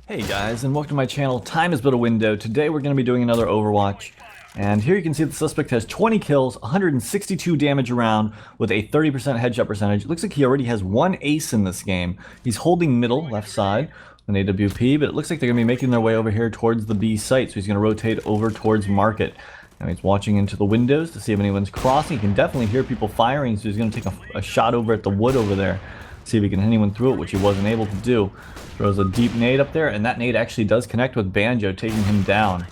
Hey guys, and welcome to my channel. Time is but a window. Today we're going to be doing another Overwatch. And here you can see the suspect has 20 kills, 162 damage around with a 30% headshot percentage. It looks like he already has one ace in this game. He's holding middle, left side, an AWP, but it looks like they're going to be making their way over here towards the B site. So he's going to rotate over towards market. Now he's watching into the windows to see if anyone's crossing. He can definitely hear people firing, so he's going to take a shot over at the wood over there. See if he can hit anyone through it, which he wasn't able to do. Throws a deep nade up there, and that nade actually does connect with Banjo, taking him down.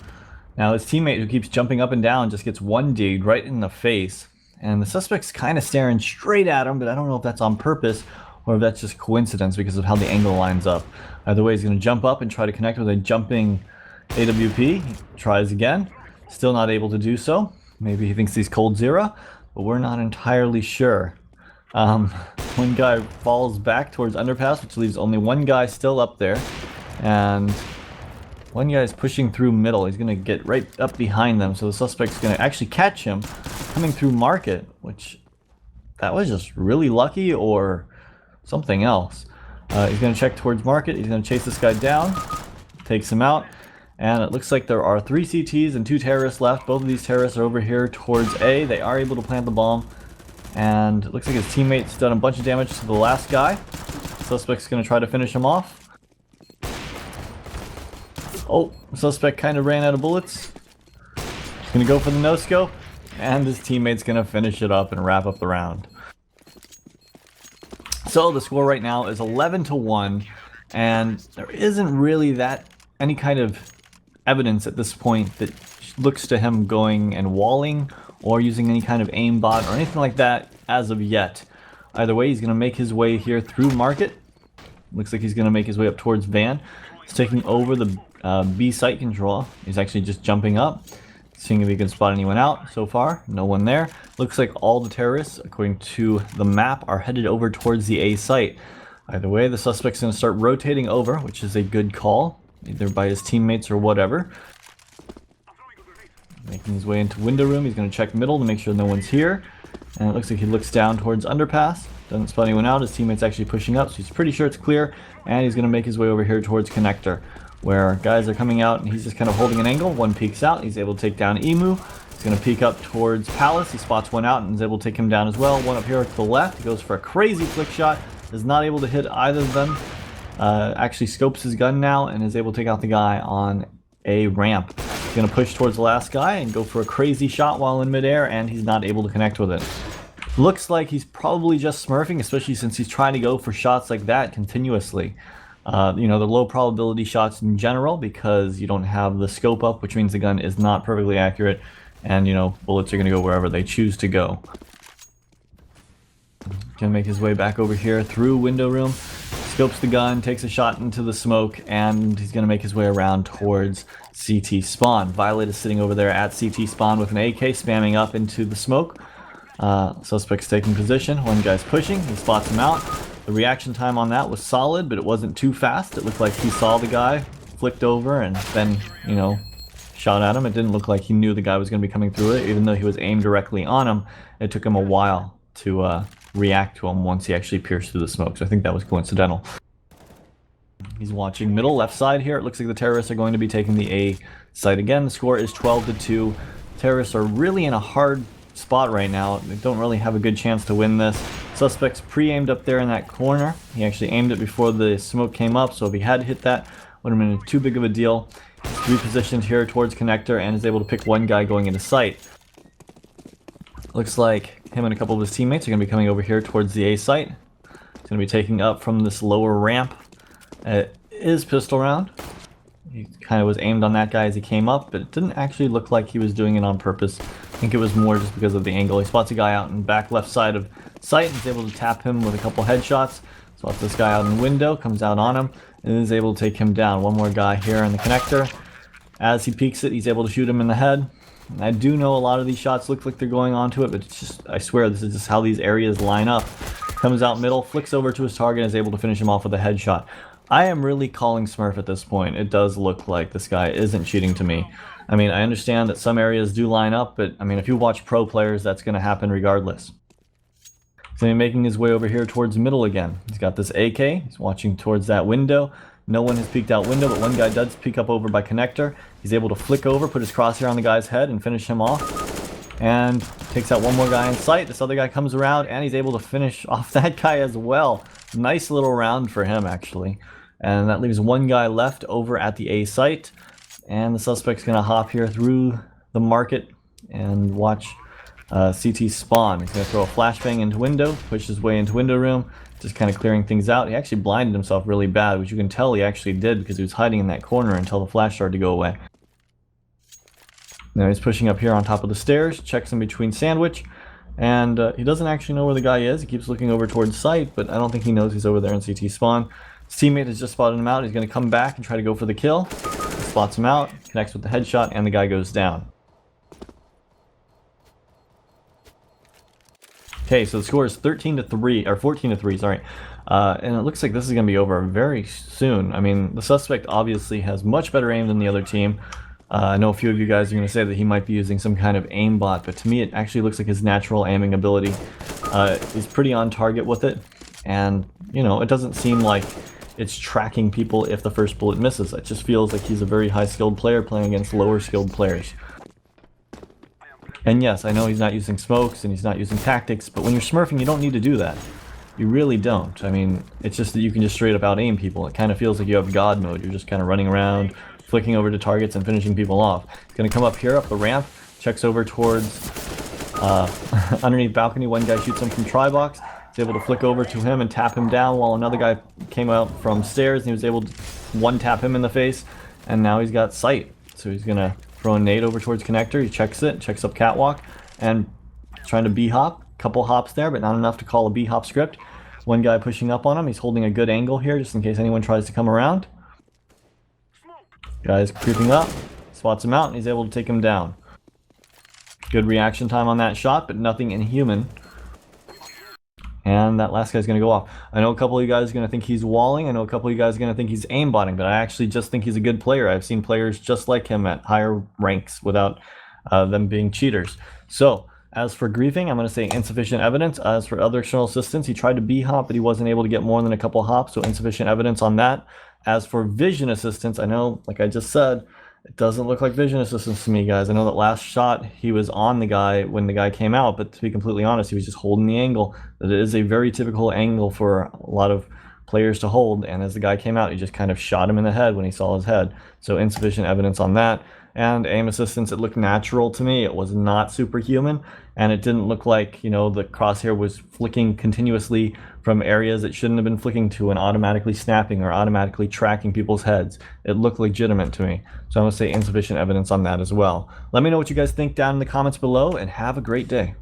Now his teammate, who keeps jumping up and down, just gets one digged right in the face. And the suspect's kind of staring straight at him, but I don't know if that's on purpose or if that's just coincidence because of how the angle lines up. Either way, he's going to jump up and try to connect with a jumping AWP. He tries again. Still not able to do so. Maybe he thinks he's cold zero, but we're not entirely sure. One guy falls back towards underpass, which leaves only one guy still up there, and one guy is pushing through middle. He's gonna get right up behind them, so the suspect's gonna actually catch him coming through market, which that was just really lucky or something else. He's gonna check towards market. He's gonna chase this guy down, takes him out, and it looks like there are 3 CTs and 2 terrorists left. Both of these terrorists are over here towards A. They are able to plant the bomb. And it looks like his teammate's done a bunch of damage to the last guy. Suspect's going to try to finish him off. Oh, the suspect kind of ran out of bullets. He's going to go for the no-scope. And his teammate's going to finish it up and wrap up the round. So the score right now is 11-1. And there isn't really any kind of evidence at this point that looks to him going and walling or using any kind of aimbot or anything like that as of yet. Either way, he's going to make his way here through market. Looks like he's going to make his way up towards van. He's taking over the B site control. He's actually just jumping up, seeing if he can spot anyone out. So far, no one there. Looks like all the terrorists, according to the map, are headed over towards the A site. Either way, the suspect's going to start rotating over, which is a good call, either by his teammates or whatever. Making his way into window room. He's going to check middle to make sure no one's here. And it looks like he looks down towards underpass. Doesn't spot anyone out. His teammate's actually pushing up, so he's pretty sure it's clear. And he's going to make his way over here towards connector, where guys are coming out and he's just kind of holding an angle. One peeks out. He's able to take down Emu. He's going to peek up towards Palace. He spots one out and is able to take him down as well. One up here to the left. He goes for a crazy flick shot. Is not able to hit either of them. Actually scopes his gun now and is able to take out the guy on a ramp. He's going to push towards the last guy and go for a crazy shot while in midair, and he's not able to connect with it. Looks like he's probably just smurfing, especially since he's trying to go for shots like that continuously. You know, the low probability shots in general, because you don't have the scope up, which means the gun is not perfectly accurate, and, you know, bullets are going to go wherever they choose to go. Gonna make his way back over here through window room, scopes the gun, takes a shot into the smoke, and he's gonna make his way around towards CT spawn. Violet is sitting over there at CT spawn with an AK spamming up into the smoke. Suspect's taking position. One guy's pushing. He spots him out. The reaction time on that was solid, but it wasn't too fast. It looked like he saw the guy, flicked over, and then, you know, shot at him. It didn't look like he knew the guy was going to be coming through it, even though he was aimed directly on him. It took him a while to react to him once he actually pierced through the smoke, so I think that was coincidental. He's watching middle left side here. It looks like the terrorists are going to be taking the A site again. The score is 12-2. Terrorists are really in a hard spot right now. They don't really have a good chance to win this. Suspect's pre-aimed up there in that corner. He actually aimed it before the smoke came up, so if he had hit that, would have been too big of a deal. He's repositioned here towards connector and is able to pick one guy going into sight. Looks like him and a couple of his teammates are going to be coming over here towards the A site. He's going to be taking up from this lower ramp. It is pistol round. He kind of was aimed on that guy as he came up, but it didn't actually look like he was doing it on purpose. I think it was more just because of the angle. He spots a guy out in back left side of sight and is able to tap him with a couple headshots. Spots this guy out in the window, comes out on him, and is able to take him down. One more guy here in the connector. As he peeks it, he's able to shoot him in the head. I do know a lot of these shots look like they're going onto it, but it's just, I swear, this is just how these areas line up. Comes out middle, flicks over to his target, and is able to finish him off with a headshot. I am really calling Smurf at this point. It does look like this guy isn't cheating to me. I mean, I understand that some areas do line up, but I mean, if you watch pro players, that's going to happen regardless. He's going to be making his way over here towards middle again. He's got this AK. He's watching towards that window. No one has peeked out window, but one guy does peek up over by connector. He's able to flick over, put his crosshair on the guy's head, and finish him off. And takes out one more guy in sight. This other guy comes around, and he's able to finish off that guy as well. Nice little round for him, actually. And that leaves one guy left over at the A site. And the suspect's going to hop here through the market and watch CT spawn. He's going to throw a flashbang into window, push his way into window room, just kind of clearing things out. He actually blinded himself really bad, which you can tell he actually did because he was hiding in that corner until the flash started to go away. Now he's pushing up here on top of the stairs, checks in between sandwich, and he doesn't actually know where the guy is. He keeps looking over towards site, but I don't think he knows he's over there in CT spawn. His teammate has just spotted him out. He's going to come back and try to go for the kill. He spots him out, connects with the headshot, and the guy goes down. Okay, so the score is 13-3, or 14-3, sorry. And it looks like this is going to be over very soon. I mean, the suspect obviously has much better aim than the other team. I know a few of you guys are going to say that he might be using some kind of aimbot, but to me it actually looks like his natural aiming ability is pretty on target with it. And, you know, it doesn't seem like it's tracking people if the first bullet misses. It just feels like he's a very high-skilled player playing against lower-skilled players. And yes, I know he's not using smokes and he's not using tactics, but when you're smurfing, you don't need to do that. You really don't. I mean, it's just that you can just straight up out-aim people. It kind of feels like you have God mode. You're just kind of running around, flicking over to targets and finishing people off. He's going to come up here, up the ramp, checks over towards underneath balcony. One guy shoots him from tri-box. He's able to flick over to him and tap him down while another guy came out from stairs and he was able to one-tap him in the face. And now he's got sight. So he's going to throw a nade over towards connector. He checks it, checks up catwalk, and trying to B-hop. Couple hops there, but not enough to call a B-hop script. One guy pushing up on him. He's holding a good angle here just in case anyone tries to come around. Guy's creeping up, spots him out, and he's able to take him down. Good reaction time on that shot, but nothing inhuman. And that last guy's going to go off. I know a couple of you guys are going to think he's walling. I know a couple of you guys are going to think he's aimbotting, but I actually just think he's a good player. I've seen players just like him at higher ranks without them being cheaters. So, as for griefing, I'm going to say insufficient evidence. As for other external assistance, he tried to B-hop, but he wasn't able to get more than a couple hops, so insufficient evidence on that. As for vision assistance, I know, like I just said, it doesn't look like vision assistance to me, guys. I know that last shot, he was on the guy when the guy came out, but to be completely honest, he was just holding the angle. That is a very typical angle for a lot of players to hold, and as the guy came out, he just kind of shot him in the head when he saw his head. So insufficient evidence on that. And aim assistance, it looked natural to me. It was not superhuman, and it didn't look like, you know, the crosshair was flicking continuously from areas it shouldn't have been flicking to and automatically snapping or automatically tracking people's heads. It looked legitimate to me. So I'm going to say insufficient evidence on that as well. Let me know what you guys think down in the comments below, and have a great day.